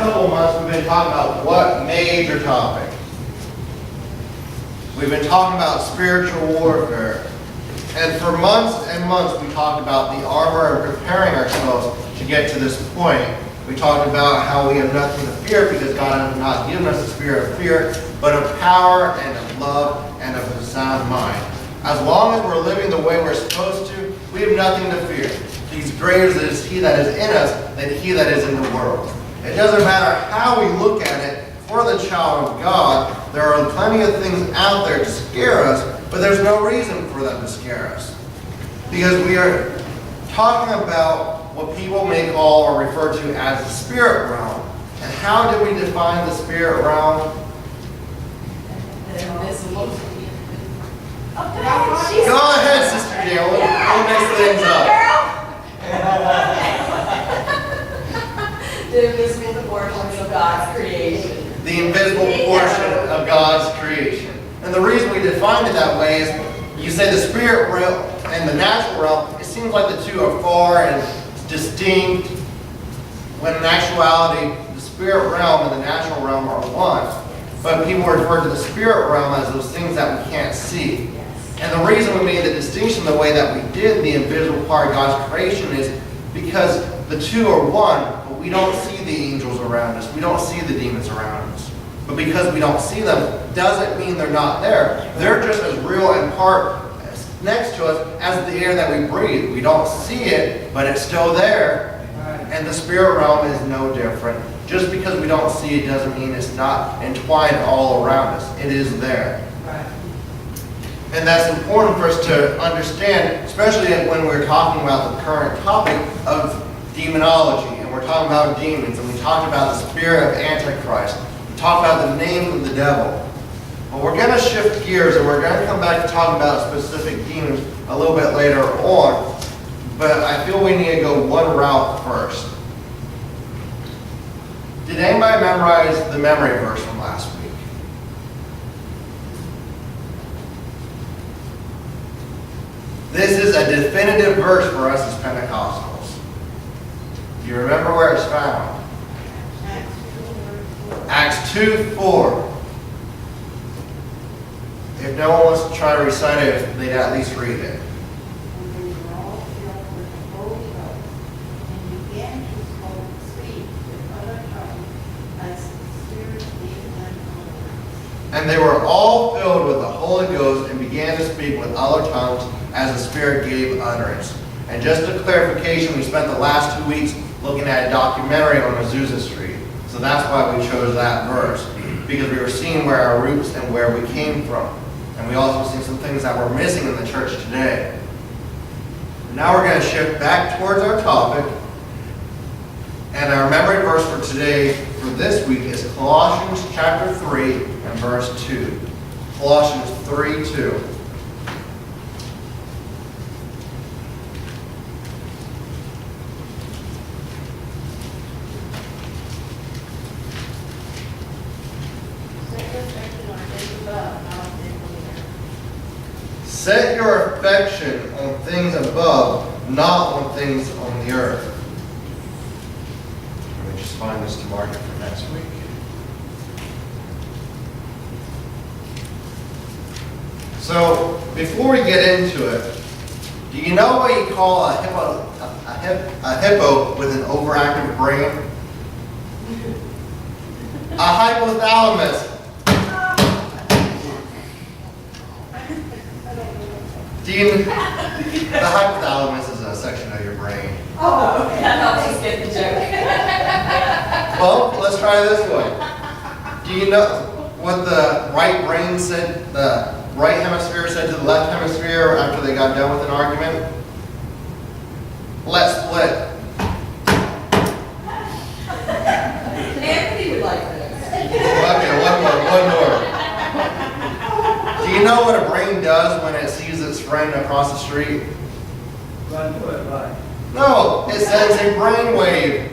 couple of months, we've been talking about what major topic? We've been talking about spiritual warfare. And for months and months, we talked about the armor and preparing ourselves to get to this point. We talked about how we have nothing to fear because God has not given us a spirit of fear, but of power and of love and of a sound mind. As long as we're living the way we're supposed to, we have nothing to fear. He's greater is He that is in us than he that is in the world. It doesn't matter how we look at it. For the child of God, there are plenty of things out there to scare us, but there's no reason for them to scare us. Because we are talking about what people may call or refer to as the spirit realm. And how do we define the spirit realm? Go ahead, Sister Gail. We'll mix things up. The invisible portions of God's creation. The invisible portion of God's creation. And the reason we define it that way is you say the spirit realm and the natural realm, it seems like the two are far and distinct, when in actuality the spirit realm and the natural realm are one. But people refer to the spirit realm as those things that we can't see. And the reason we made the distinction the way that we did, the invisible part of God's creation, is because the two are one, but we don't see the angels around us. We don't see the demons around us. But because we don't see them, doesn't mean they're not there. They're just as real and part next to us as the air that we breathe. We don't see it, but it's still there. And the spirit realm is no different. Just because we don't see it doesn't mean it's not entwined all around us. It is there. And that's important for us to understand, especially when we're talking about the current topic of demonology. And we're talking about demons. And we talked about the spirit of Antichrist. We talked about the name of the devil. But we're going to shift gears and we're going to come back to talk about specific demons a little bit later on. But I feel we need to go one route first. Did anybody memorize the memory verse from last week? This is a definitive verse for us as Pentecostals. Do you remember where it's found? Acts 2:4. If no one wants to try to recite it, they'd at least read it. And they were all filled with the Holy Ghost and began to speak with other tongues as the Spirit gave utterance. And just a clarification, we spent the last 2 weeks looking at a documentary on Azusa Street. So that's why we chose that verse. Because we were seeing where our roots and where we came from. And we also see some things that we're missing in the church today. Now we're going to shift back towards our topic. And our memory verse for today, for this week, is Colossians chapter 3 and verse 2. Colossians 3:2. Set your affection on things above, not on things on the earth. Let me just find this to mark it for next week. So, before we get into it, do you know what you call a hippo with an overactive brain? A hypothalamus. The hypothalamus is a section of your brain. Oh, okay. That helps us get the joke. Well, let's try this one. Do you know what the right brain said, the right hemisphere said to the left hemisphere after they got done with an argument? Let's split. Anthony would like this. Okay, one more. Do you know what a brain does when it sees its friend across the street? Run to it, right? No, it sends a brainwave.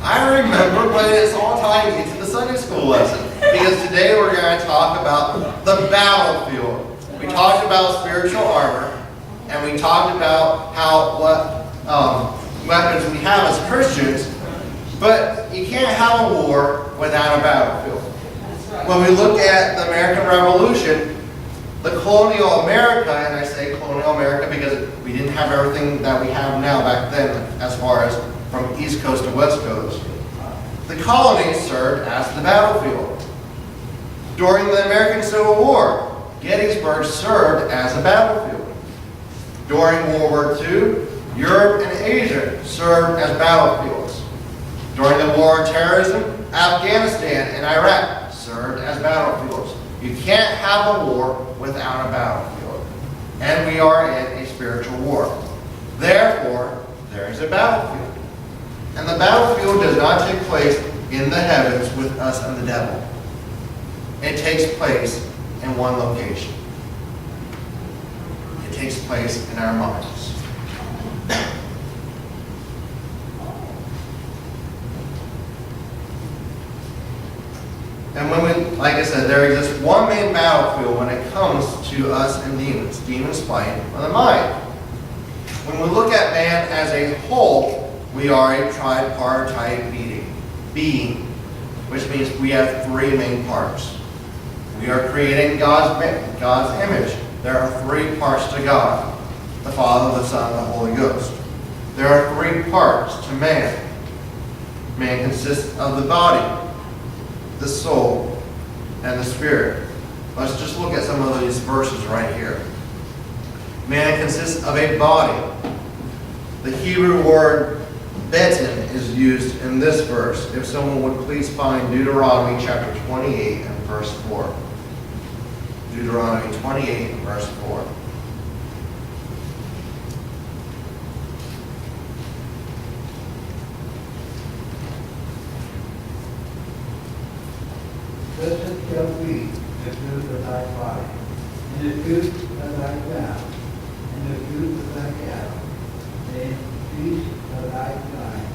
I remember, but it's all tying into the Sunday school lesson. Because today we're going to talk about the battlefield. We talked about spiritual armor, and and we talked about what weapons we have as Christians, but you can't have a war without a battlefield. That's right. When we look at the American Revolution, the colonial America, and I say colonial America because we didn't have everything that we have now back then as far as from East Coast to West Coast. The colonies served as the battlefield. During the American Civil War, Gettysburg served as a battlefield. During World War II, Europe and Asia served as battlefields. During the War on Terrorism, Afghanistan and Iraq served as battlefields. You can't have a war without a battlefield. And we are in a spiritual war. Therefore, there is a battlefield. And the battlefield does not take place in the heavens with us and the devil. It takes place in one location. It takes place in our minds. And when we, like I said, there exists one main battlefield when it comes to us and demons. Demons fight on the mind. When we look at man as a whole, we are a tripartite being, which means we have three main parts. We are creating God's image. There are three parts to God: the Father, the Son, and the Holy Ghost. There are three parts to man. Man consists of the body, the soul, and the spirit. Let's just look at some of these verses right here. Man consists of a body. The Hebrew word betin is used in this verse. If someone would please find Deuteronomy chapter 28 and verse 4. Deuteronomy 28 and verse 4. Thus it shall be, the fruit of thy body, and the fruit of thy ground, and the fruit of thy cattle, the increase of thy vine,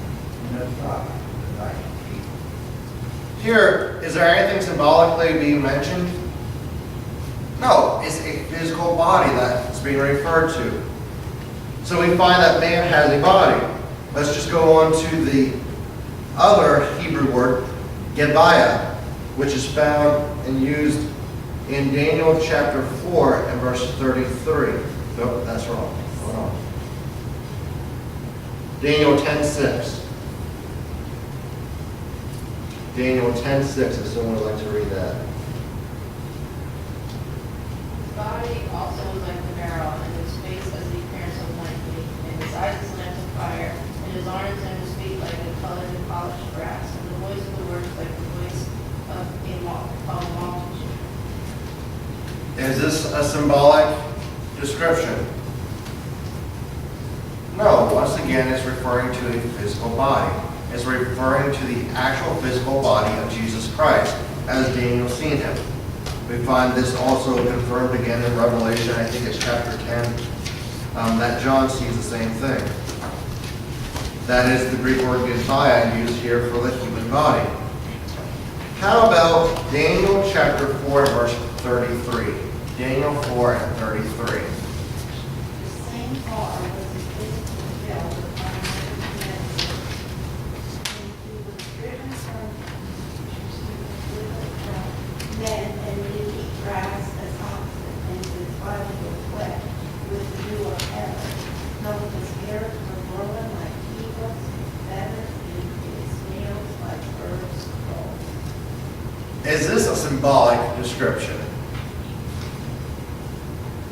and the flock of thy sheep. Here, is there anything symbolically being mentioned? No, it's a physical body that's being referred to. So we find that man has a body. Let's just go on to the other Hebrew word, gebiah, which is found and used in Daniel chapter 4 and verse 33. Nope, that's wrong. Hold on. Daniel 10:6. Daniel 10:6, if someone would like to read that. His body also is like the barrel, and his face as the appearance of lightning, and his eyes as lamps of fire, and his arms and his feet like the colored and polished brass, and the voice of the words like the voice of a multitude. Is this a symbolic description? No, once again, it's referring to a physical body. It's referring to the actual physical body of Jesus Christ, as Daniel seen him. We find this also confirmed again in Revelation, I think it's chapter 10, that John sees the same thing. That is the Greek word gebiah used here for the human body. How about Daniel chapter 4, verse 33? Daniel 4 and 33. The same car was the physical veil upon Nebuchadnezzar, and he was driven from men and did eat grass as oxen, and his body was wet with the dew of heaven. Though his hairs were growing like eagles, his feathers and his nails like birds' claws. Is this a symbolic description?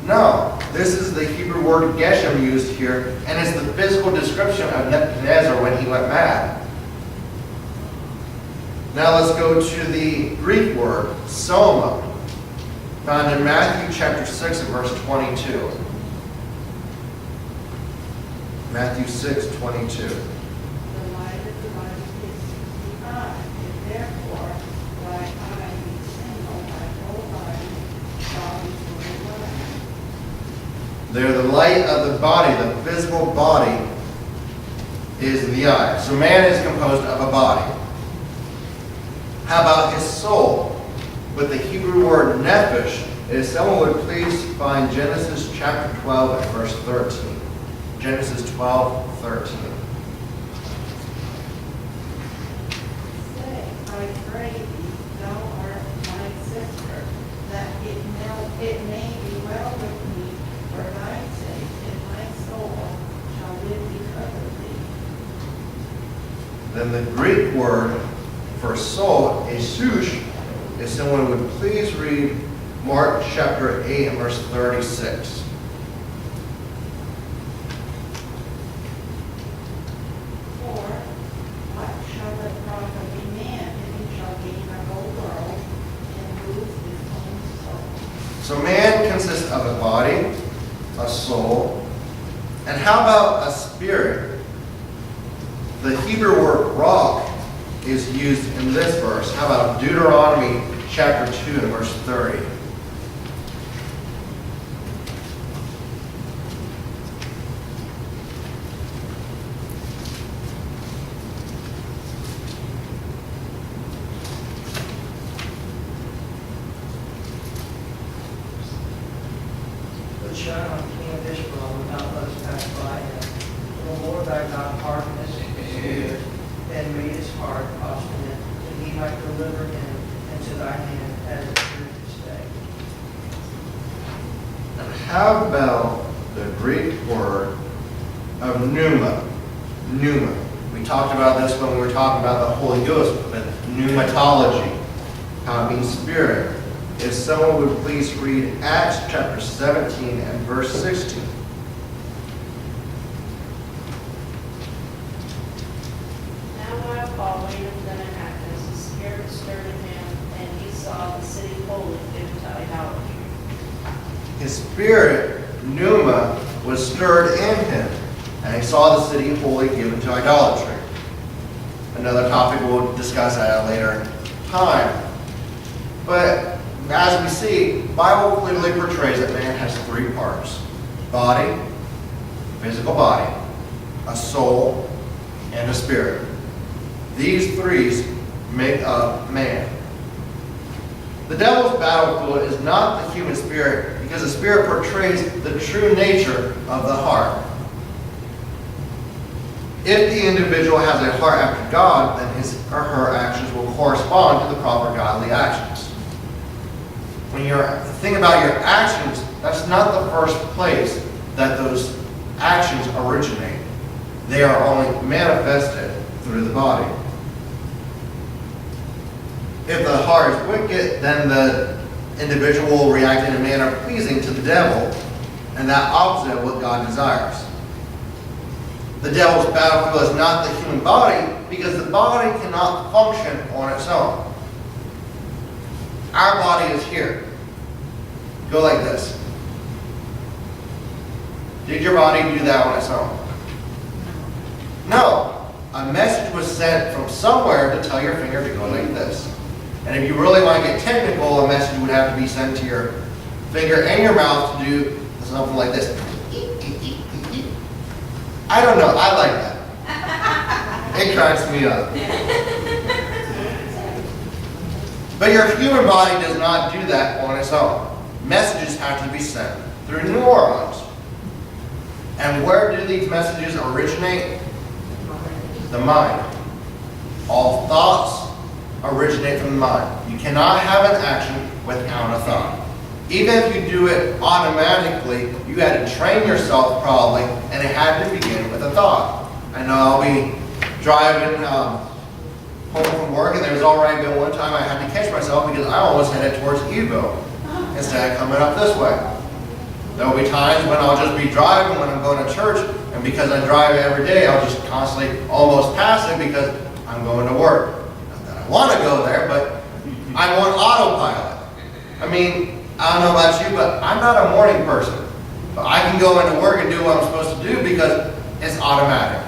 No. This is the Hebrew word geshem used here, and it's the physical description of Nebuchadnezzar when he went mad. Now let's go to the Greek word, soma, found in Matthew chapter 6 and verse 22. Matthew 6:22. The light of the body is the eye, and therefore thy eye is single, thy whole body shall be full of light. They're the light of the body, the physical body is the eye. So man is composed of a body. How about his soul? With the Hebrew word nephesh, if someone would please find Genesis chapter 12 and verse 13. Genesis 12, 13. Say, I pray thee, thou art my sister, that it may be well with me for thy sake, and my soul shall live because of thee. Then the Greek word for soul, esouche, if someone would please read Mark chapter 8 and verse 36. For what shall it profit a man if he shall gain the whole world and lose his own soul? So man consists of a body, a soul, and how about a spirit? The Hebrew word rock is used in this verse. How about Deuteronomy chapter 2 and verse 30? But shine on King of Israel without those pass by him. For the Lord thy God hardened his spirit and made his heart obstinate, that he might deliver him into thy hand as it proved this day. And how about the Greek word of pneuma? Pneuma. We talked about this when we were talking about the Holy Ghost, but pneumatology, how it means spirit. If someone would please read Acts chapter 17 and verse 16. Now while Paul waited them in Athens, the Spirit stirred in him, and he saw the city holy given to idolatry. His spirit, pneuma, was stirred in him, and he saw the city wholly given to idolatry. Another topic we'll discuss at a later time. But as we see, the Bible clearly portrays that man has three parts: body, physical body, a soul, and a spirit. These three make up man. The devil's battlefield is not the human spirit, because the spirit portrays the true nature of the heart. If the individual has a heart after God, then his or her actions will correspond to the proper godly actions. When you're thinking about your actions, that's not the first place that those actions originate. They are only manifested through the body. If the heart is wicked, then the individual will react in a manner pleasing to the devil, and that opposite of what God desires. The devil's battlefield is not the human body, because the body cannot function on its own. Our body is here. Go like this. Did your body do that on its own? No. A message was sent from somewhere to tell your finger to go like this. And if you really want to get technical, a message would have to be sent to your finger and your mouth to do something like this. I don't know. I like that. It cracks me up. But your human body does not do that on its own. Messages have to be sent through neurons. And where do these messages originate? The mind. All thoughts originate from the mind. You cannot have an action without a thought. Even if you do it automatically, you had to train yourself probably, and it had to begin with a thought. I know I'll be driving home from work, and there's already been one time I had to catch myself because I almost headed towards Evo instead of coming up this way. There will be times when I'll just be driving when I'm going to church, and because I drive every day, I'll just constantly almost pass it because I'm going to work. Not that I want to go there, but I'm on autopilot. I mean, I don't know about you, but I'm not a morning person. But I can go into work and do what I'm supposed to do because it's automatic.